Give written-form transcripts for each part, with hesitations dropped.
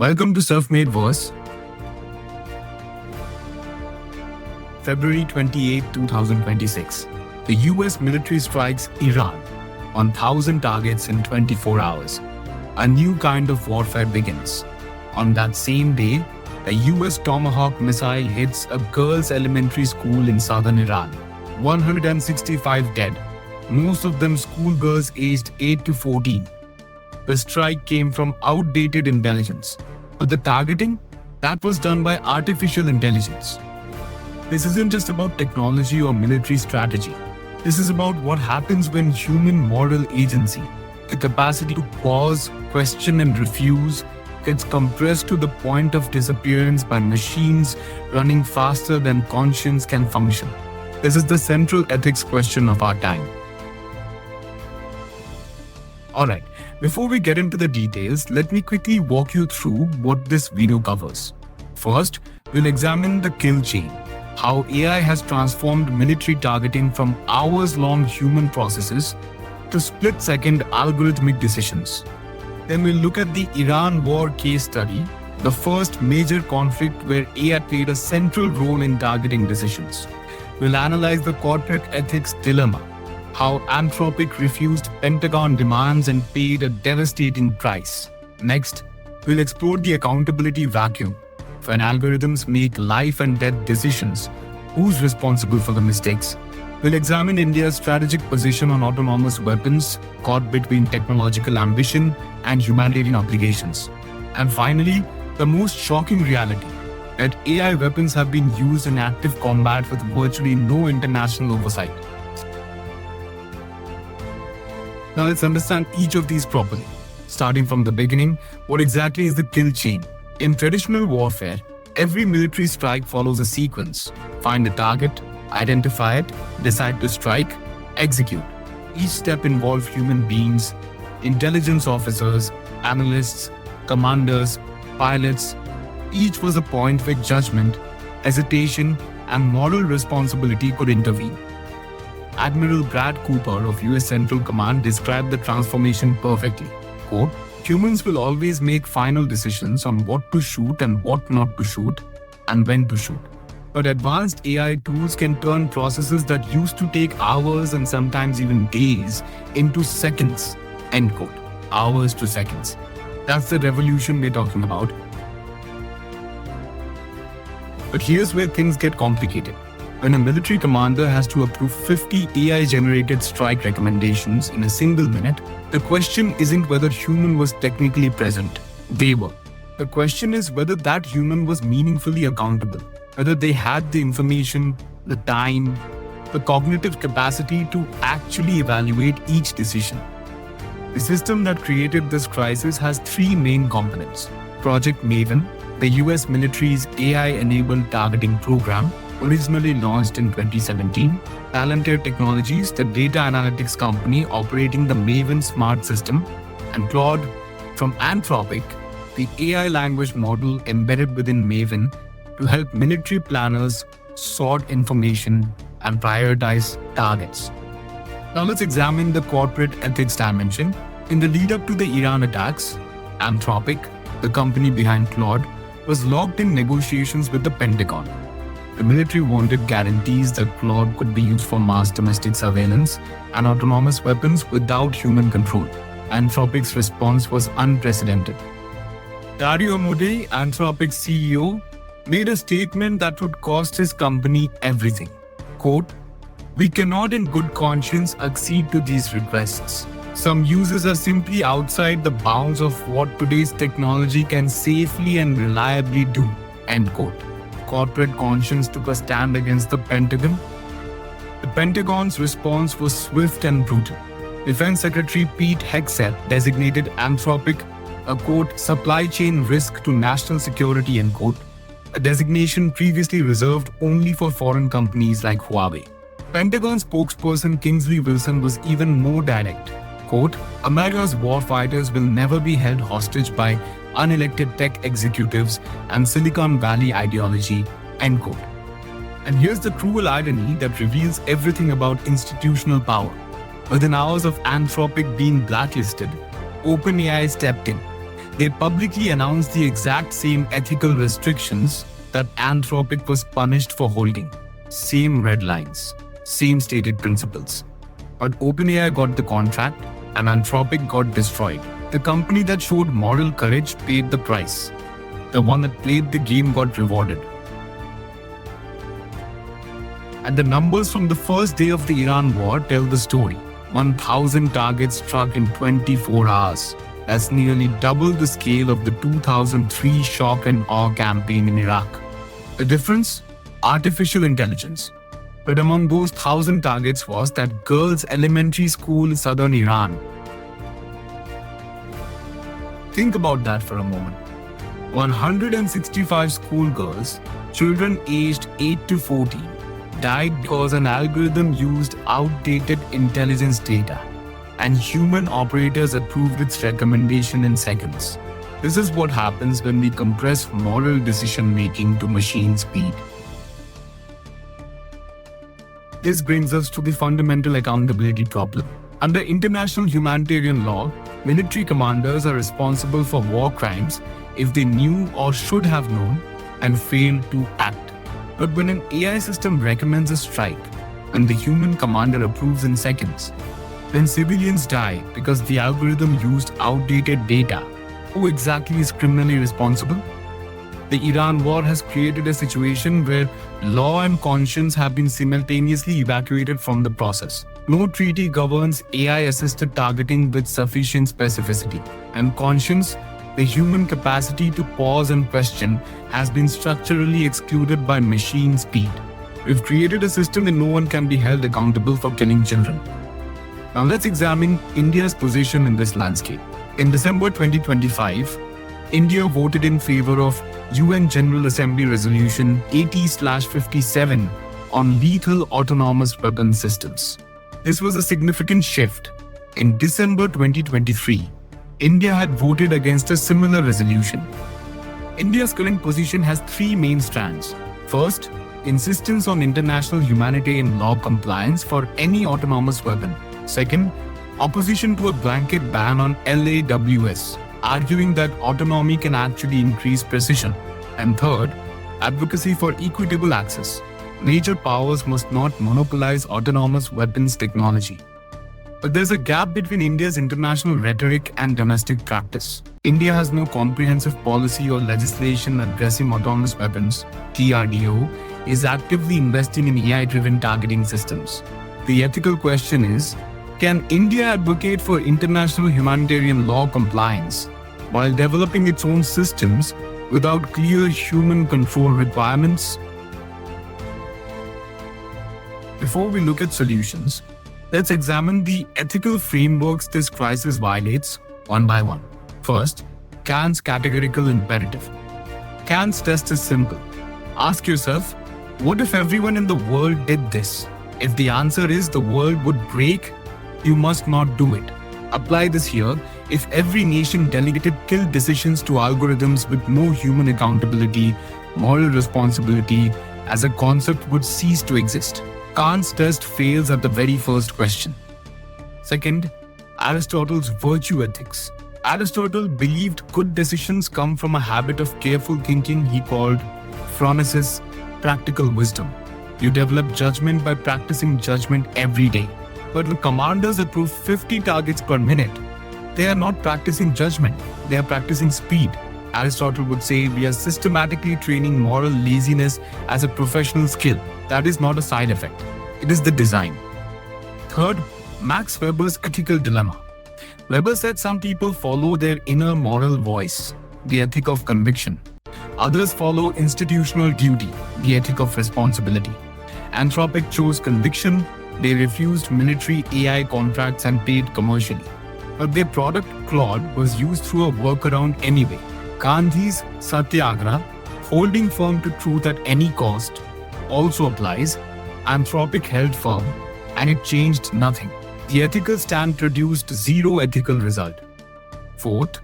Welcome to Self-Made Verse. February 28, 2026. The US military strikes Iran on 1,000 targets in 24 hours. A new kind of warfare begins. On that same day, a US Tomahawk missile hits a girls' elementary school in southern Iran. 165 dead, most of them schoolgirls aged 8 to 14. The strike came from outdated intelligence, but the targeting, that was done by artificial intelligence. This isn't just about technology or military strategy. This is about what happens when human moral agency, the capacity to pause, question, and refuse, gets compressed to the point of disappearance by machines running faster than conscience can function. This is the central ethics question of our time. Alright, before we get into the details, let me quickly walk you through what this video covers. First, we'll examine the kill chain, how AI has transformed military targeting from hours-long human processes to split-second algorithmic decisions. Then we'll look at the Iran war case study, the first major conflict where AI played a central role in targeting decisions. We'll analyze the corporate ethics dilemma, how Anthropic refused Pentagon demands and paid a devastating price. Next, we'll explore the accountability vacuum. When algorithms make life and death decisions, who's responsible for the mistakes? We'll examine India's strategic position on autonomous weapons, caught between technological ambition and humanitarian obligations. And finally, the most shocking reality, that AI weapons have been used in active combat with virtually no international oversight. Now let's understand each of these properly. Starting from the beginning, what exactly is the kill chain? In traditional warfare, every military strike follows a sequence. Find the target, identify it, decide to strike, execute. Each step involves human beings, intelligence officers, analysts, commanders, pilots. Each was a point where judgment, hesitation, and moral responsibility could intervene. Admiral Brad Cooper of US Central Command described the transformation perfectly. Quote, "Humans will always make final decisions on what to shoot and what not to shoot, and when to shoot. But advanced AI tools can turn processes that used to take hours and sometimes even days into seconds." End quote. Hours to seconds. That's the revolution we're talking about. But here's where things get complicated. When a military commander has to approve 50 AI-generated strike recommendations in a single minute, the question isn't whether human was technically present. They were. The question is whether that human was meaningfully accountable, whether they had the information, the time, the cognitive capacity to actually evaluate each decision. The system that created this crisis has three main components. Project Maven, the US military's AI-enabled targeting program, originally launched in 2017, Palantir Technologies, the data analytics company operating the Maven Smart System, and Claude from Anthropic, the AI language model embedded within Maven to help military planners sort information and prioritize targets. Now let's examine the corporate ethics dimension. In the lead-up to the Iran attacks, Anthropic, the company behind Claude, was locked in negotiations with the Pentagon. The military wanted guarantees that Claude could be used for mass domestic surveillance and autonomous weapons without human control. Anthropic's response was unprecedented. Dario Amodei, Anthropic's CEO, made a statement that would cost his company everything. Quote, "We cannot in good conscience accede to these requests. Some uses are simply outside the bounds of what today's technology can safely and reliably do." End quote. Corporate conscience took a stand against the Pentagon. The Pentagon's response was swift and brutal. Defense Secretary Pete Hegseth designated Anthropic a quote, "supply chain risk to national security," end quote, a designation previously reserved only for foreign companies like Huawei. Pentagon spokesperson Kingsley Wilson was even more direct. Quote, "America's warfighters will never be held hostage by unelected tech executives and Silicon Valley ideology," end quote. And here's the cruel irony that reveals everything about institutional power. Within hours of Anthropic being blacklisted, OpenAI stepped in. They publicly announced the exact same ethical restrictions that Anthropic was punished for holding. Same red lines, same stated principles. But OpenAI got the contract and Anthropic got destroyed. The company that showed moral courage paid the price. The one that played the game got rewarded. And the numbers from the first day of the Iran war tell the story. 1,000 targets struck in 24 hours. That's nearly double the scale of the 2003 shock and awe campaign in Iraq. The difference? Artificial intelligence. But among those 1,000 targets was that girls' elementary school in southern Iran. Think about that for a moment. 165 schoolgirls, children aged 8 to 14, died because an algorithm used outdated intelligence data, and human operators approved its recommendation in seconds. This is what happens when we compress moral decision-making to machine speed. This brings us to the fundamental accountability problem. Under international humanitarian law, military commanders are responsible for war crimes if they knew or should have known and failed to act. But when an AI system recommends a strike and the human commander approves in seconds, when civilians die because the algorithm used outdated data, who exactly is criminally responsible? The Iran war has created a situation where law and conscience have been simultaneously evacuated from the process. No treaty governs AI-assisted targeting with sufficient specificity, and conscience, the human capacity to pause and question, has been structurally excluded by machine speed. We've created a system where no one can be held accountable for killing children. Now let's examine India's position in this landscape. In December 2025, India voted in favor of UN General Assembly Resolution 80/57 on lethal autonomous weapon systems. This was a significant shift. In December 2023, India had voted against a similar resolution. India's current position has three main strands. First, insistence on international humanitarian law compliance for any autonomous weapon. Second, opposition to a blanket ban on LAWS, arguing that autonomy can actually increase precision. And third, advocacy for equitable access. Major powers must not monopolize autonomous weapons technology. But there's a gap between India's international rhetoric and domestic practice. India has no comprehensive policy or legislation addressing autonomous weapons. DRDO is actively investing in AI-driven targeting systems. The ethical question is, can India advocate for international humanitarian law compliance while developing its own systems without clear human control requirements? Before we look at solutions, let's examine the ethical frameworks this crisis violates one by one. First, Kant's categorical imperative. Kant's test is simple. Ask yourself, what if everyone in the world did this? If the answer is the world would break, you must not do it. Apply this here. If every nation delegated kill decisions to algorithms with no human accountability, moral responsibility as a concept would cease to exist. Kant's test fails at the very first question. Second, Aristotle's virtue ethics. Aristotle believed good decisions come from a habit of careful thinking he called phronesis, practical wisdom. You develop judgment by practicing judgment every day. But when commanders approve 50 targets per minute, they are not practicing judgment, they are practicing speed. Aristotle would say we are systematically training moral laziness as a professional skill. That is not a side effect. It is the design. Third, Max Weber's ethical dilemma. Weber said some people follow their inner moral voice, the ethic of conviction. Others follow institutional duty, the ethic of responsibility. Anthropic chose conviction. They refused military AI contracts and paid commercially. But their product, Claude, was used through a workaround anyway. Gandhi's Satyagraha, holding firm to truth at any cost, also applies. Anthropic held firm, and it changed nothing. The ethical stand produced zero ethical result. Fourth,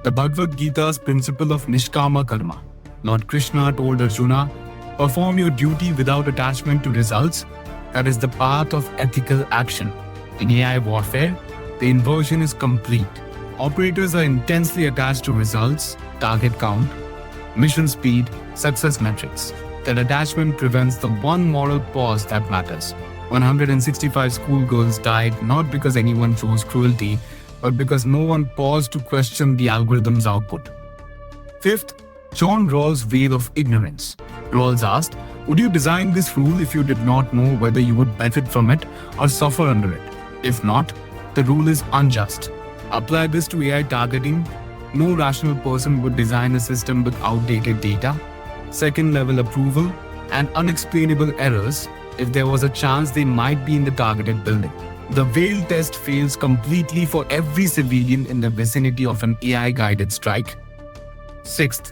the Bhagavad Gita's principle of Nishkama Karma. Lord Krishna told Arjuna, perform your duty without attachment to results. That is the path of ethical action. In AI warfare, the inversion is complete. Operators are intensely attached to results, target count, mission speed, success metrics. That attachment prevents the one moral pause that matters. 165 schoolgirls died not because anyone chose cruelty, but because no one paused to question the algorithm's output. Fifth, John Rawls' veil of ignorance. Rawls asked, would you design this rule if you did not know whether you would benefit from it or suffer under it? If not, the rule is unjust. Apply this to AI targeting. No rational person would design a system with outdated data, second-level approval, and unexplainable errors if there was a chance they might be in the targeted building. The veil test fails completely for every civilian in the vicinity of an AI-guided strike. Sixth,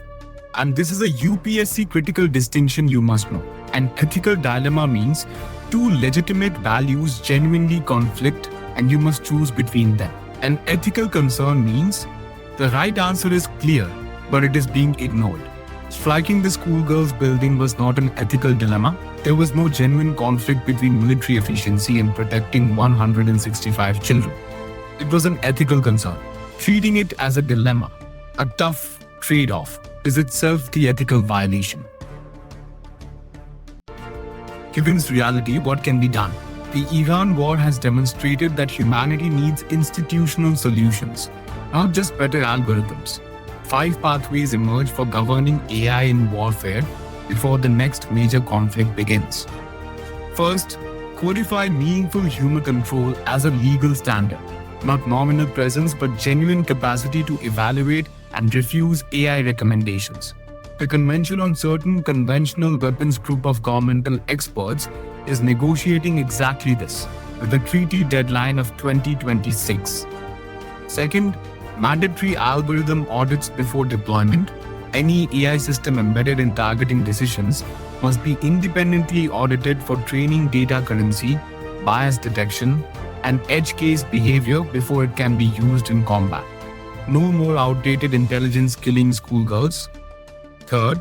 and this is a UPSC critical distinction you must know. An ethical dilemma means two legitimate values genuinely conflict and you must choose between them. An ethical concern means the right answer is clear, but it is being ignored. Striking the schoolgirls' building was not an ethical dilemma. There was no genuine conflict between military efficiency and protecting 165 children. It was an ethical concern. Treating it as a dilemma, a tough trade-off, is itself the ethical violation. Given this reality, what can be done? The Iran war has demonstrated that humanity needs institutional solutions, not just better algorithms. 5 pathways emerge for governing AI in warfare before the next major conflict begins. First, codify meaningful human control as a legal standard, not nominal presence but genuine capacity to evaluate and refuse AI recommendations. The Convention on Certain Conventional Weapons group of governmental experts is negotiating exactly this, with a treaty deadline of 2026. Second, mandatory algorithm audits before deployment. Any AI system embedded in targeting decisions must be independently audited for training data currency, bias detection, and edge case behavior before it can be used in combat. No more outdated intelligence killing schoolgirls. Third,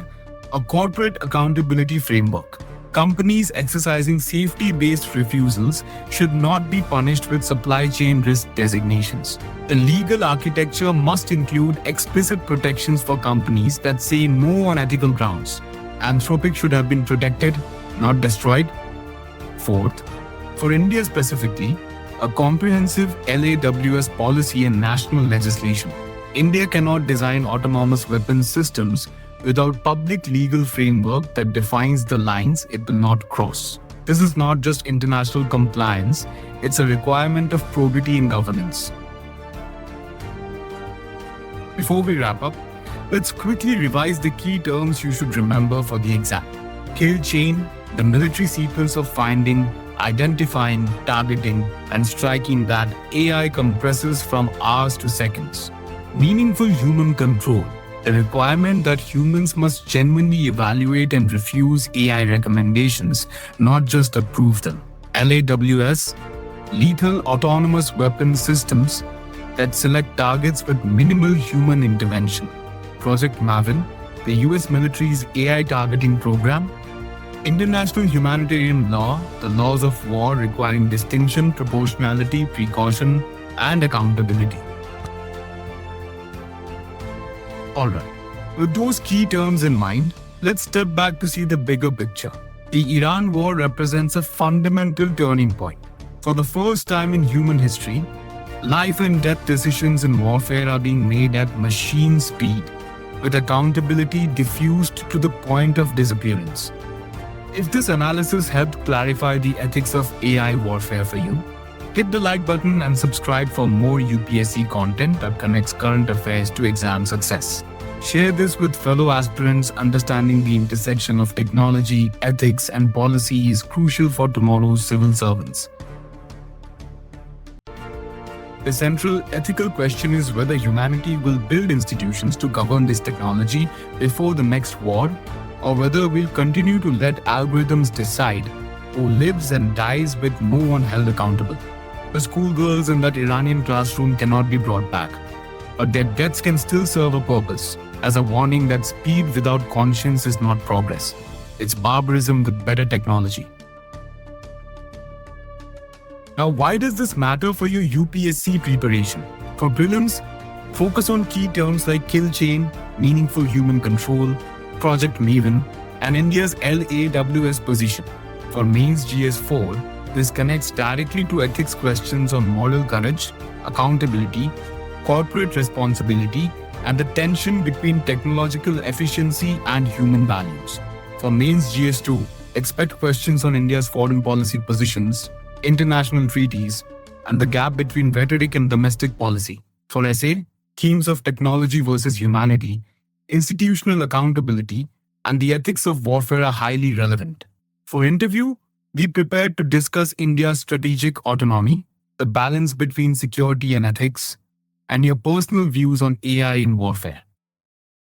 a corporate accountability framework. Companies exercising safety-based refusals should not be punished with supply chain risk designations. The legal architecture must include explicit protections for companies that say no on ethical grounds. Anthropic should have been protected, not destroyed. Fourth, for India specifically, a comprehensive LAWS policy and national legislation. India cannot design autonomous weapons systems without public legal framework that defines the lines it will not cross. This is not just international compliance, it's a requirement of probity in governance. Before we wrap up, let's quickly revise the key terms you should remember for the exam. Kill chain, the military sequence of finding, identifying, targeting, and striking that AI compresses from hours to seconds. Meaningful human control, the requirement that humans must genuinely evaluate and refuse AI recommendations, not just approve them. LAWS, lethal autonomous weapon systems that select targets with minimal human intervention. Project Maven, the US military's AI targeting program. International humanitarian law, the laws of war requiring distinction, proportionality, precaution, and accountability. Alright, with those key terms in mind, let's step back to see the bigger picture. The Iran war represents a fundamental turning point. For the first time in human history, life and death decisions in warfare are being made at machine speed, with accountability diffused to the point of disappearance. If this analysis helped clarify the ethics of AI warfare for you, hit the like button and subscribe for more UPSC content that connects current affairs to exam success. Share this with fellow aspirants. Understanding the intersection of technology, ethics, and policy is crucial for tomorrow's civil servants. The central ethical question is whether humanity will build institutions to govern this technology before the next war, or whether we'll continue to let algorithms decide who lives and dies with no one held accountable. The schoolgirls in that Iranian classroom cannot be brought back, but their deaths can still serve a purpose, as a warning that speed without conscience is not progress. It's barbarism with better technology. Now, why does this matter for your UPSC preparation? For prelims, Focus on key terms like kill chain, meaningful human control, Project Maven, and India's LAWS position. For mains GS4, this connects directly to ethics questions on moral courage, accountability, corporate responsibility, and the tension between technological efficiency and human values. For mains GS2, expect questions on India's foreign policy positions, international treaties, and the gap between rhetoric and domestic policy. For essay, themes of technology versus humanity, institutional accountability, and the ethics of warfare are highly relevant. For interview, be prepared to discuss India's strategic autonomy, the balance between security and ethics, and your personal views on AI in warfare.